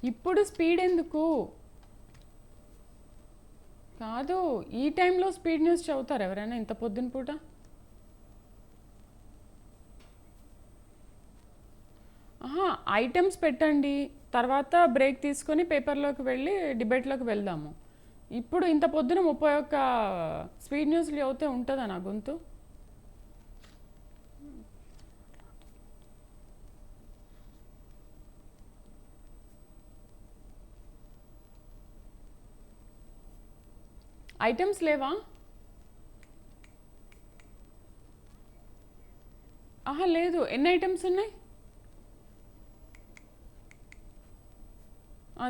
ఇప్పుడు స్పీడ్ ఎందుకు? కాదు, ఈ టైంలో స్పీడ్ న్యూస్ చదువుతారు ఎవరైనా ఇంత పొద్దున పూట? ఆహా, ఐటమ్స్ పెట్టండి, తర్వాత బ్రేక్ తీసుకొని పేపర్లోకి వెళ్ళి డిబేట్లోకి వెళ్దాము. ఇప్పుడు ఇంత పొద్దున 31 స్పీడ్ న్యూస్లు చదివితే ఉంటుందా నా గొంతు? ఐటమ్స్ లేవా? ఆహా లేదు, ఎన్ని ఐటమ్స్ ఉన్నాయి?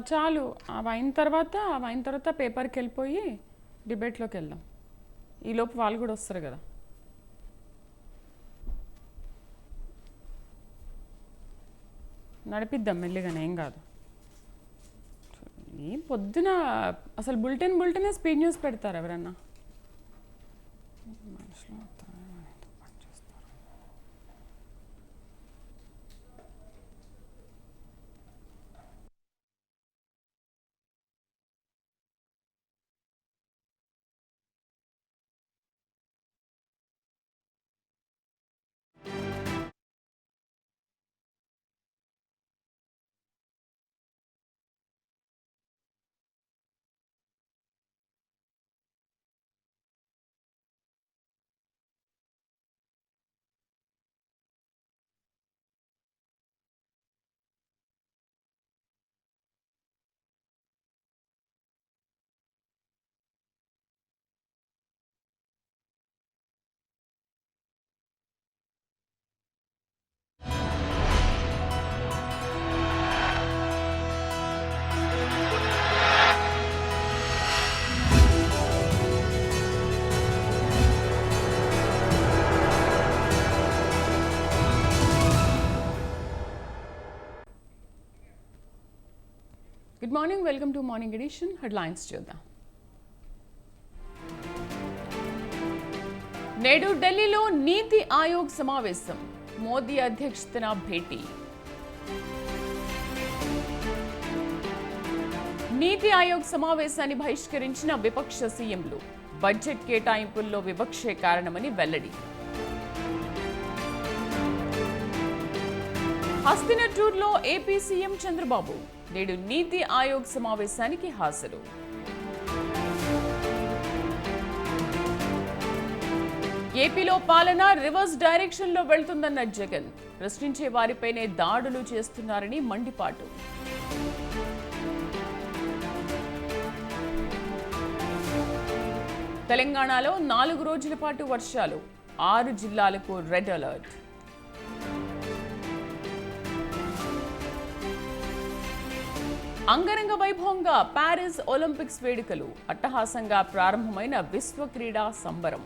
చాలు, అవి అయిన తర్వాత పేపర్కి వెళ్ళిపోయి డిబేట్లోకి వెళ్దాం. ఈలోపు వాళ్ళు కూడా వస్తారు కదా. నడిపిద్దాం మెల్లిగానే, ఏం కాదు. ఏం పొద్దున అసలు బులెటిన్ స్పీడ్ న్యూస్ పెడతారు ఎవరన్నా? మనుషులు పనిచేస్తారు. Good morning, welcome to morning edition. Headlines చూద్దాం. నేడు ఢిల్లీలో నీతి ఆయోగ్ సమావేశం, మోదీ అధ్యక్షతన భేటీ. నీతి ఆయోగ్ సమావేశాన్ని బహిష్కరించిన విపక్ష సీఎంలు, బడ్జెట్ కేటాయింపుల్లో వివక్షే కారణమని వెల్లడి. హస్తినటూర్లో ఏపీ సీఎం చంద్రబాబు నేడు నీతి ఆయోగ్ సమావేశానికి హాజరు. ఏపీలో పాలన రివర్స్ డైరెక్షన్లో వెళ్తుందన్న జగన్, ప్రశ్నించే వారిపైనే దాడులు చేస్తున్నారని మండిపాటు. తెలంగాణలో 4 రోజుల పాటు వర్షాలు, 6 జిల్లాలకు రెడ్ అలర్ట్. అంగరంగ వైభవంగా ప్యారిస్ ఒలింపిక్స్ వేడుకలు, అట్టహాసంగా ప్రారంభమైన విశ్వ క్రీడా సంబరం.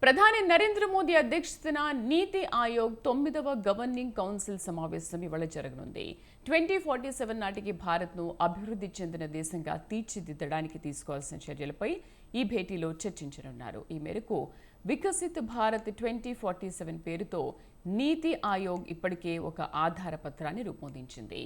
ప్రధాని నరేంద్ర మోదీ అధ్యక్షతన నీతి ఆయోగ్ 9వ గవర్నింగ్ కౌన్సిల్ సమావేశం ఇవాళ జరగనుంది. 2047 నాటికి భారత్ను అభివృద్ధి చెందిన దేశంగా తీర్చిదిద్దడానికి తీసుకోవాల్సిన చర్యలపై ఈ భేటీలో చర్చించనున్నారు. ఈ మేరకు వికసిత్ భారత్ 2047 పేరుతో నీతి ఆయోగ్ ఇప్పటికే ఒక ఆధార పత్రాన్ని రూపొందించింది.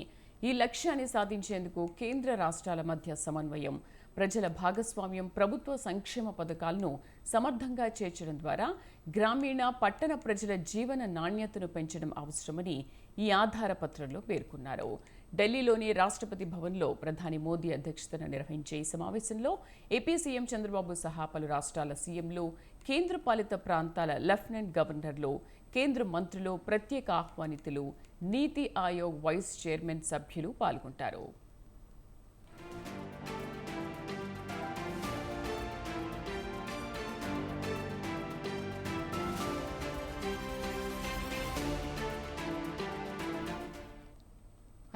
ఈ లక్ష్యాన్ని సాధించేందుకు కేంద్ర రాష్ట్రాల మధ్య సమన్వయం, ప్రజల భాగస్వామ్యం, ప్రభుత్వ సంక్షేమ పథకాలను సమర్థంగా చేర్చడం ద్వారా గ్రామీణ, పట్టణ ప్రజల జీవన నాణ్యతను పెంచడం అవసరమని ఈ ఆధార పత్రంలో పేర్కొన్నారు. ఢిల్లీలోని రాష్ట్రపతి భవన్లో ప్రధాని మోదీ అధ్యక్షతన నిర్వహించే ఈ సమావేశంలో ఏపీ సీఎం చంద్రబాబు సహా పలు రాష్ట్రాల సీఎంలు, కేంద్రపాలిత ప్రాంతాల లెఫ్టినెంట్ గవర్నర్లు, కేంద్ర మంత్రులు, ప్రత్యేక ఆహ్వానితులు, నీతి ఆయోగ్ వైస్ చైర్మన్ సభ్యులు పాల్గొంటారు.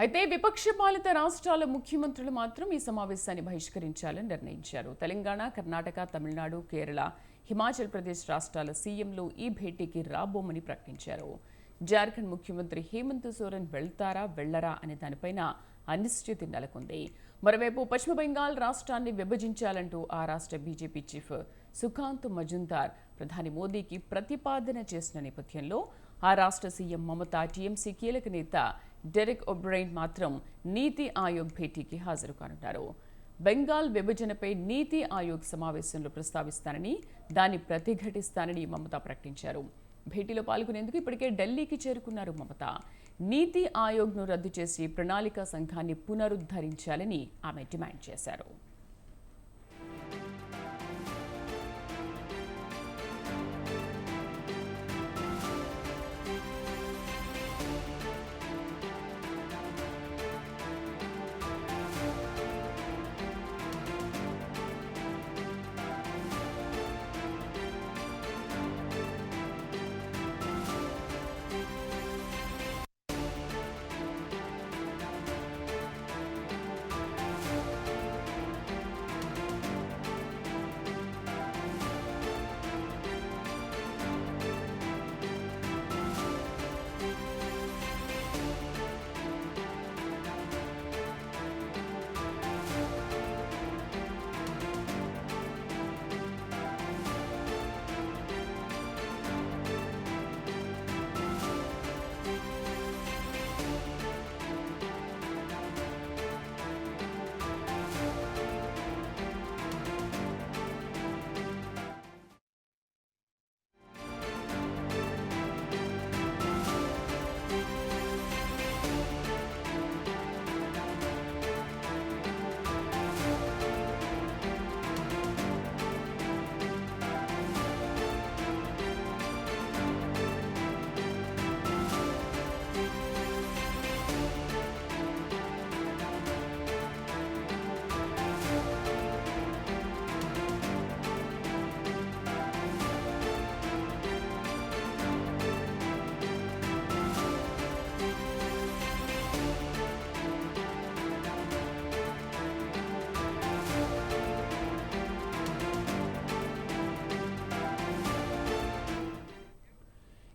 అయితే విపక్ష పాలిత రాష్ట్రాల ముఖ్యమంత్రులు మాత్రం ఈ సమావేశాన్ని బహిష్కరించాలని నిర్ణయించారు. తెలంగాణ, కర్ణాటక, తమిళనాడు, కేరళ, హిమాచల్ ప్రదేశ్ రాష్ట్రాల సీఎంలు ఈ భేటీకి రాబోమని ప్రకటించారు. జార్ఖండ్ ముఖ్యమంత్రి హేమంత్ సోరెన్ వెళ్తారా వెళ్లరా అనే దానిపైన అనిశ్చితి నెలకొంది. మరోవైపు పశ్చిమ బెంగాల్ రాష్ట్రాన్ని విభజించాలంటూ ఆ రాష్ట్ర బీజేపీ చీఫ్ సుఖాంత్ మజుందార్ ప్రధాని మోదీకి ప్రతిపాదన చేసిన నేపథ్యంలో ఆ రాష్ట్ర సీఎం మమతా, టీఎంసీ కీలక నేత డెరెక్ ఒబ్రైన్ మాత్రం నీతి ఆయోగ్ భేటీకి హాజరు కానున్నారు. బెంగాల్ విభజనపై నీతి ఆయోగ్ సమావేశంలో ప్రస్తావిస్తానని, దాన్ని ప్రతిఘటిస్తానని మమతా ప్రకటించారు. భేటీలో పాల్గొనేందుకు ఇప్పటికే ఢిల్లీకి చేరుకున్నారు మమతా. నీతి ఆయోగ్ను రద్దు చేసి ప్రణాళిక సంఘాన్ని పునరుద్ధరించాలని ఆమె డిమాండ్ చేశారు.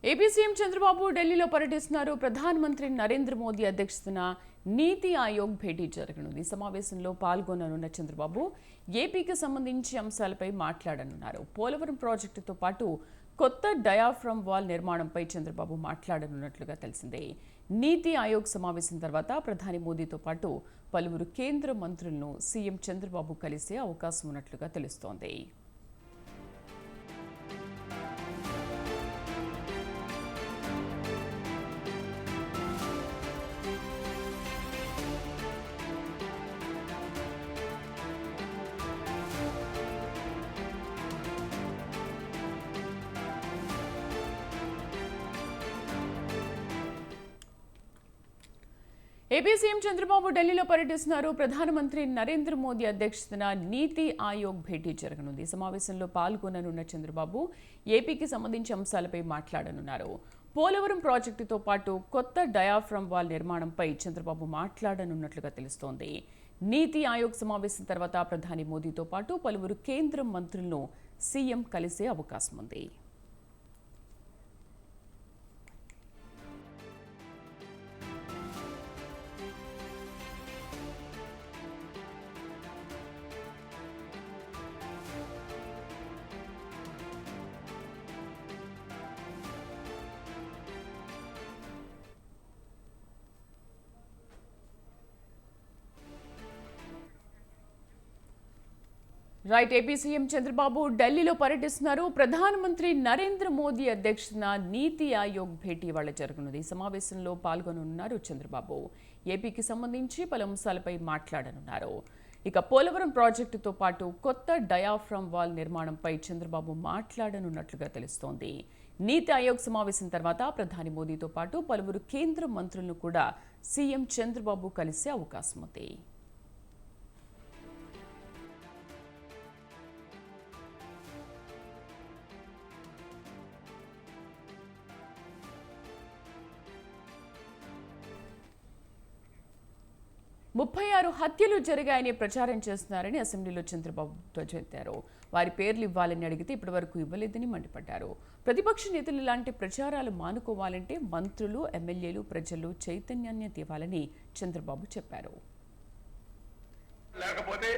ఏపీ సీఎం చంద్రబాబు ఢిల్లీలో పర్యటిస్తున్నారు. ప్రధానమంత్రి నరేంద్ర మోదీ అధ్యక్షతన నీతి ఆయోగ్ భేటీ జరగనుంది. ఈ సమావేశంలో పాల్గొననున్న చంద్రబాబు ఏపీకి సంబంధించి అంశాలపై మాట్లాడనున్నారు. పోలవరం ప్రాజెక్టుతో పాటు కొత్త డయాఫ్రమ్ వాల్ నిర్మాణంపై చంద్రబాబు మాట్లాడనున్నట్లుగా తెలిసిందే. నీతి ఆయోగ్ సమావేశం తర్వాత ప్రధాని మోదీతో పాటు పలువురు కేంద్ర మంత్రులను సీఎం చంద్రబాబు కలిసే అవకాశం ఉన్నట్లుగా తెలుస్తోంది. ఏపీ సీఎం చంద్రబాబు ఢిల్లీలో పర్యటిస్తున్నారు. ప్రధానమంత్రి నరేంద్ర మోదీ అధ్యక్షతన నీతి ఆయోగ్ భేటీ జరగనుంది. సమావేశంలో పాల్గొననున్న చంద్రబాబు ఏపీకి సంబంధించి అంశాలపై మాట్లాడనున్నారు. పోలవరం ప్రాజెక్టుతో పాటు కొత్త డయాఫ్రమ్ వాల్ నిర్మాణంపై చంద్రబాబు మాట్లాడనున్నట్లుగా తెలుస్తోంది. నీతి ఆయోగ్ సమావేశం తర్వాత ప్రధాని మోదీతో పాటు పలువురు కేంద్ర మంత్రులను సీఎం కలిసే అవకాశం ఉంది. రైట్. ఏపీ సీఎం చంద్రబాబు ఢిల్లీలో పర్యటిస్తున్నారు. ప్రధానమంత్రి నరేంద్ర మోదీ అధ్యక్షతన నీతి ఆయోగ్ భేటీ వాళ్ళ జరగనుంది. ఈ సమావేశంలో పాల్గొనున్నారు చంద్రబాబు. ఏపీకి సంబంధించి పలు అంశాలపై మాట్లాడనున్నారు. ఇక పోలవరం ప్రాజెక్టుతో పాటు కొత్త డయాఫ్రమ్ వాల్ నిర్మాణంపై చంద్రబాబు మాట్లాడనున్నట్లుగా తెలుస్తోంది. నీతి ఆయోగ్ సమావేశం తర్వాత ప్రధాని మోదీతో పాటు పలువురు కేంద్ర మంత్రులను కూడా సీఎం చంద్రబాబు కలిసే అవకాశం ఉంది. ముప్పై 36 హత్యలు జరిగాయని ప్రచారం చేస్తున్నారని అసెంబ్లీలో చంద్రబాబు ధ్వజమెత్తారు. వారి పేర్లు ఇవ్వాలని అడిగితే ఇప్పటివరకు ఇవ్వలేదని మండిపడ్డారు. ప్రతిపక్ష నేతలు ఇలాంటి ప్రచారాలు మానుకోవాలంటే మంత్రులు, ఎమ్మెల్యేలు, ప్రజలు చైతన్యాన్ని తేవాలని చంద్రబాబు చెప్పారు. లేకపోతే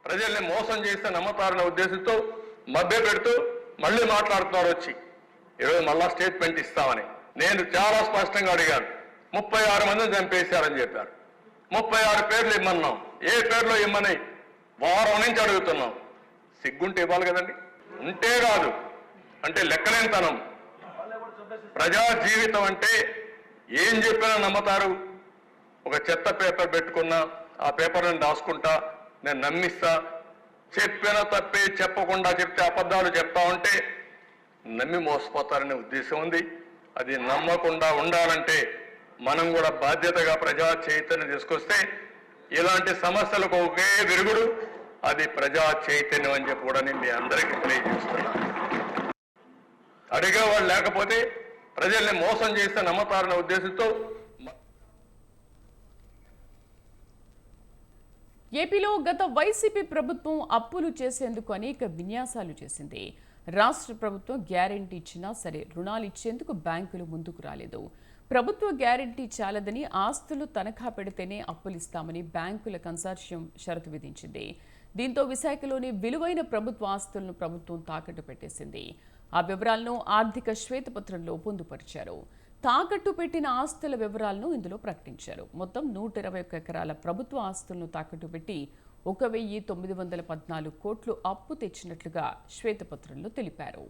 ప్రజల్ని మోసం చేస్తే నమ్మతారన్న ఉద్దేశంతో మభ్య పెడుతూ మళ్ళీ మాట్లాడుతున్నారు. వచ్చి ఈరోజు మళ్ళా స్టేట్మెంట్ ఇస్తామని నేను చాలా స్పష్టంగా అడిగాను. 36 మందిని చంపేశారని చెప్పారు. 36 పేర్లు ఇమ్మన్నాం. ఏ పేర్లో ఇమ్మని వారం నుంచి అడుగుతున్నాం. సిగ్గుంటే ఇవ్వాలి కదండి. ఉంటే కాదు అంటే లెక్కలేనితనం. ప్రజా జీవితం అంటే ఏం చెప్పినా నమ్మతారు. ఒక చెత్త పేపర్ పెట్టుకున్నా ఆ పేపర్ నేను రాసుకుంటా, నేను నమ్మిస్తా. చెప్పిన తప్పే చెప్పకుండా చెప్తే అబద్ధాలు చెప్తా ఉంటే నమ్మి మోసపోతారనే ఉద్దేశం ఉంది. అది నమ్మకుండా ఉండాలంటే మనం కూడా బాధ్యతగా ప్రజా చైతన్యం తీసుకొస్తే ఇలాంటి సమస్యలకు ఒకే విరుగుడు, అది ప్రజా చైతన్యం అని చెప్పి కూడా నేను మీ అందరికీ తెలియజేస్తున్నాను. అడిగేవాళ్ళు లేకపోతే ప్రజల్ని మోసం చేస్తే నమ్మతారనే ఉద్దేశంతో ఏపీలో గత వైసీపీ ప్రభుత్వం అప్పులు చేసేందుకు అనేక విన్యాసాలు చేసింది. రాష్ట్ర ప్రభుత్వం గ్యారెంటీ ఇచ్చినా సరే రుణాలు ఇచ్చేందుకు బ్యాంకులు ముందుకు రాలేదు. ప్రభుత్వ గ్యారెంటీ చాలదని ఆస్తులు తనఖా పెడితేనే అప్పులిస్తామని బ్యాంకుల కన్సార్షియం షరతు విధించింది. దీంతో విశాఖలోని విలువైన ప్రభుత్వ ఆస్తులను ప్రభుత్వం తాకట్టు పెట్టేసింది. ఆ వివరాలను ఆర్థిక శ్వేతపత్రంలో పొందుపరిచారు. తాకట్టు పెట్టిన ఆస్తుల వివరాలను ఇందులో ప్రకటించారు. మొత్తం 121 ఎకరాల ప్రభుత్వ ఆస్తులను తాకట్టు పెట్టి 1914 కోట్లు అప్పు తెచ్చినట్లుగా శ్వేతపత్రంలో తెలిపారు.